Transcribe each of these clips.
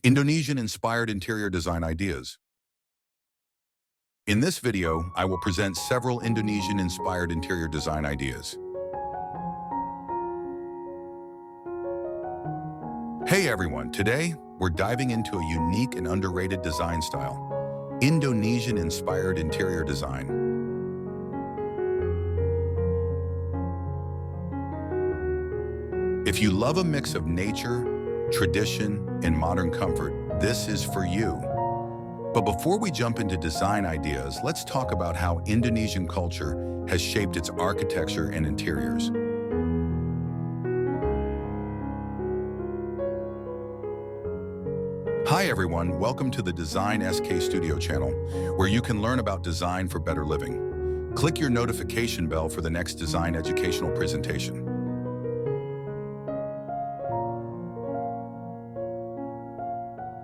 Indonesian-inspired interior design ideas. In this video, I will present several Indonesian-inspired interior design ideas. Hey everyone, today we're diving into a unique and underrated design style, Indonesian-inspired interior design. If you love a mix of nature, tradition, and modern comfort, this is for you. But before we jump into design ideas, let's talk about how Indonesian culture has shaped its architecture and interiors. Hi everyone, welcome to the Design SK Studio channel, where you can learn about design for better living. Click your notification bell for the next design educational presentation.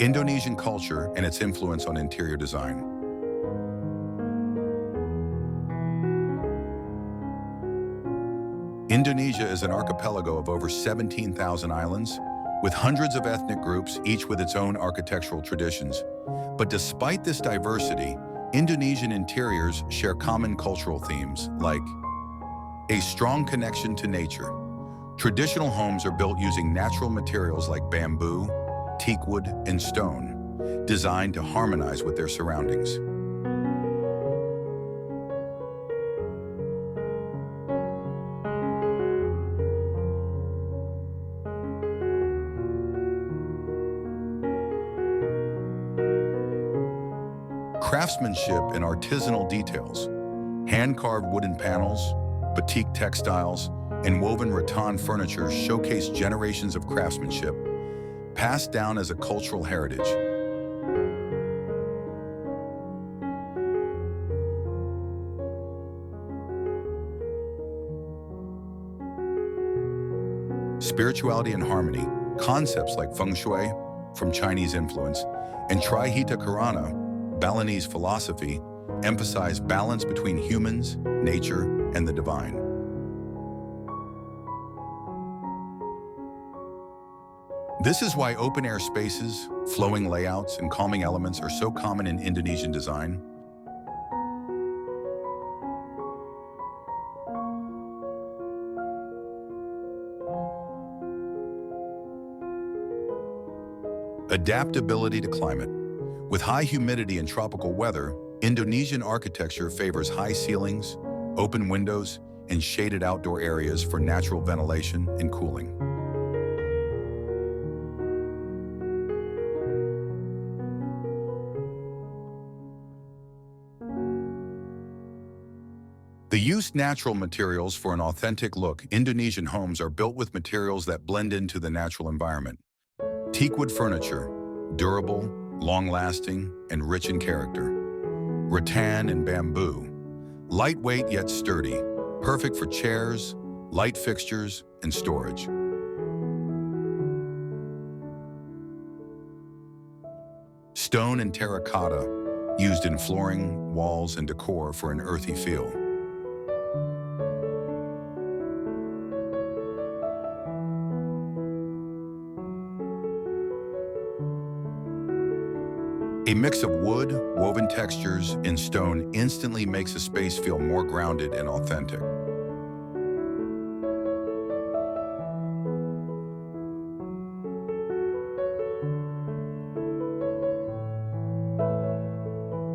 Indonesian culture and its influence on interior design. Indonesia is an archipelago of over 17,000 islands, with hundreds of ethnic groups, each with its own architectural traditions. But despite this diversity, Indonesian interiors share common cultural themes, like a strong connection to nature. Traditional homes are built using natural materials like bamboo, teak wood, and stone, designed to harmonize with their surroundings. Craftsmanship and artisanal details. Hand-carved wooden panels, batik textiles, and woven rattan furniture showcase generations of craftsmanship, passed down as a cultural heritage. Spirituality and harmony. Concepts like feng shui, from Chinese influence, and trihita karana, Balinese philosophy, emphasize balance between humans, nature, and the divine. This is why open-air spaces, flowing layouts, and calming elements are so common in Indonesian design. Adaptability to climate. With high humidity and tropical weather, Indonesian architecture favors high ceilings, open windows, and shaded outdoor areas for natural ventilation and cooling. They use natural materials for an authentic look. Indonesian homes are built with materials that blend into the natural environment. Teakwood furniture, durable, long-lasting, and rich in character. Rattan and bamboo, lightweight yet sturdy, perfect for chairs, light fixtures, and storage. Stone and terracotta, used in flooring, walls, and decor for an earthy feel. A mix of wood, woven textures, and stone instantly makes a space feel more grounded and authentic.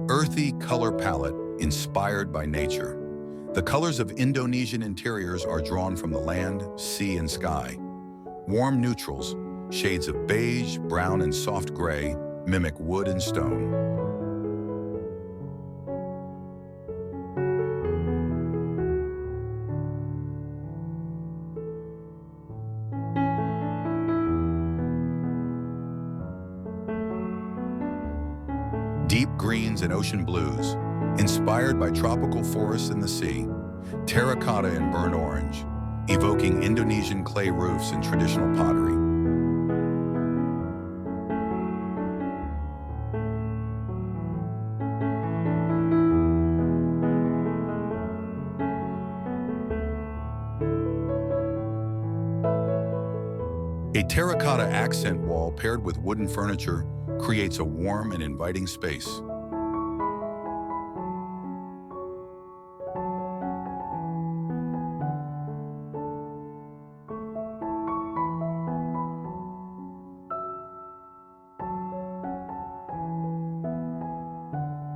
Earthy color palette inspired by nature. The colors of Indonesian interiors are drawn from the land, sea, and sky. Warm neutrals, shades of beige, brown, and soft gray, mimic wood and stone. Deep greens and ocean blues, inspired by tropical forests and the sea. Terracotta and burnt orange, evoking Indonesian clay roofs and traditional pottery. A terracotta accent wall paired with wooden furniture creates a warm and inviting space.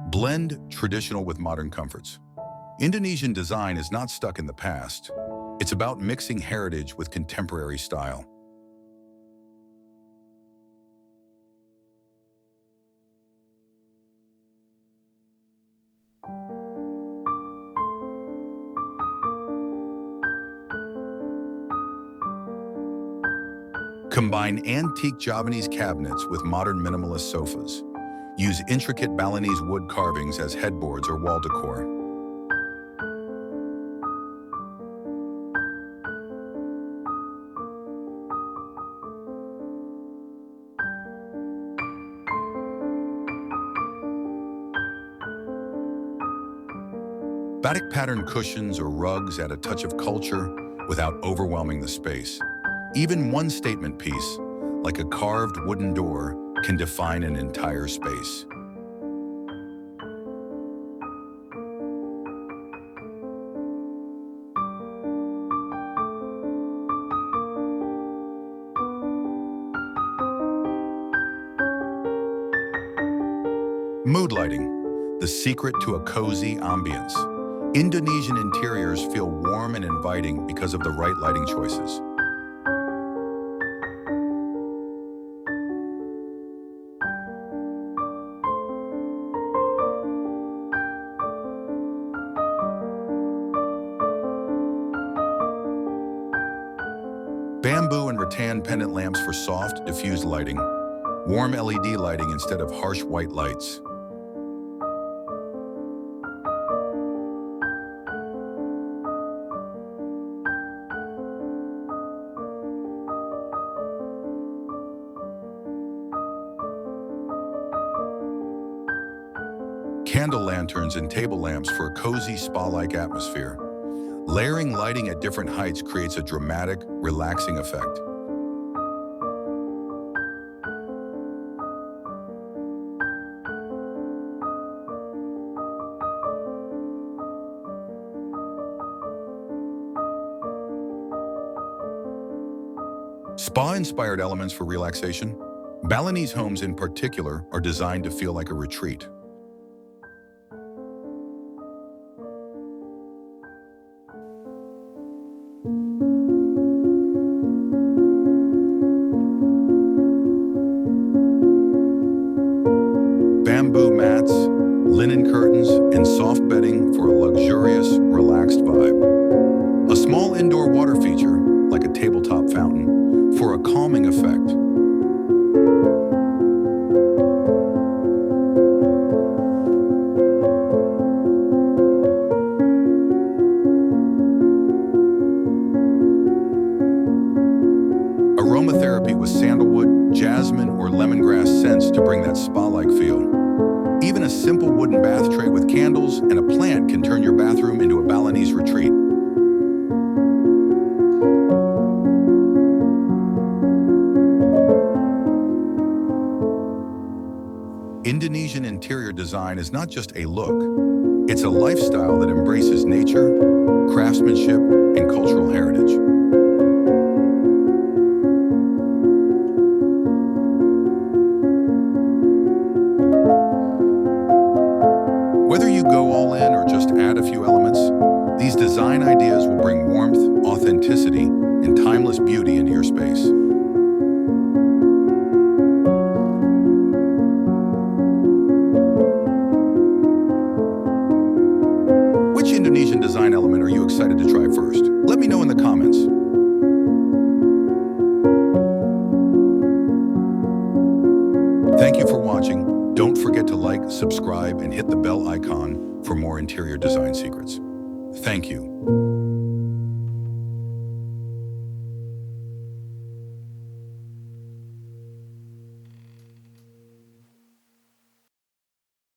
Blend traditional with modern comforts. Indonesian design is not stuck in the past. It's about mixing heritage with contemporary style. Combine antique Javanese cabinets with modern minimalist sofas. Use intricate Balinese wood carvings as headboards or wall decor. Batik pattern cushions or rugs add a touch of culture without overwhelming the space. Even one statement piece, like a carved wooden door, can define an entire space. Mood lighting, the secret to a cozy ambience. Indonesian interiors feel warm and inviting because of the right lighting choices. Bamboo and rattan pendant lamps for soft, diffused lighting. Warm LED lighting instead of harsh white lights. Candle lanterns and table lamps for a cozy spa-like atmosphere. Layering lighting at different heights creates a dramatic, relaxing effect. Spa-inspired elements for relaxation. Balinese homes in particular are designed to feel like a retreat. Bamboo mats, linen curtains, and soft bedding for a luxurious, relaxed vibe. A small indoor water feature, like a tabletop fountain, for a calming effect. Aromatherapy with sandalwood, jasmine, or lemongrass scents to bring that spa-like feel. Even a simple wooden bath tray with candles and a plant can turn your bathroom into a Balinese retreat. Indonesian interior design is not just a look, it's a lifestyle that embraces nature, craftsmanship, and cultural heritage. Whether you go all in or just add a few elements, these design ideas will bring warmth, authenticity, and timeless beauty into your space. Which Indonesian design element are you excited to try first? Let me know in the comments. Thank you for watching. Don't forget to like, subscribe, and hit the bell icon for more interior design secrets. Thank you.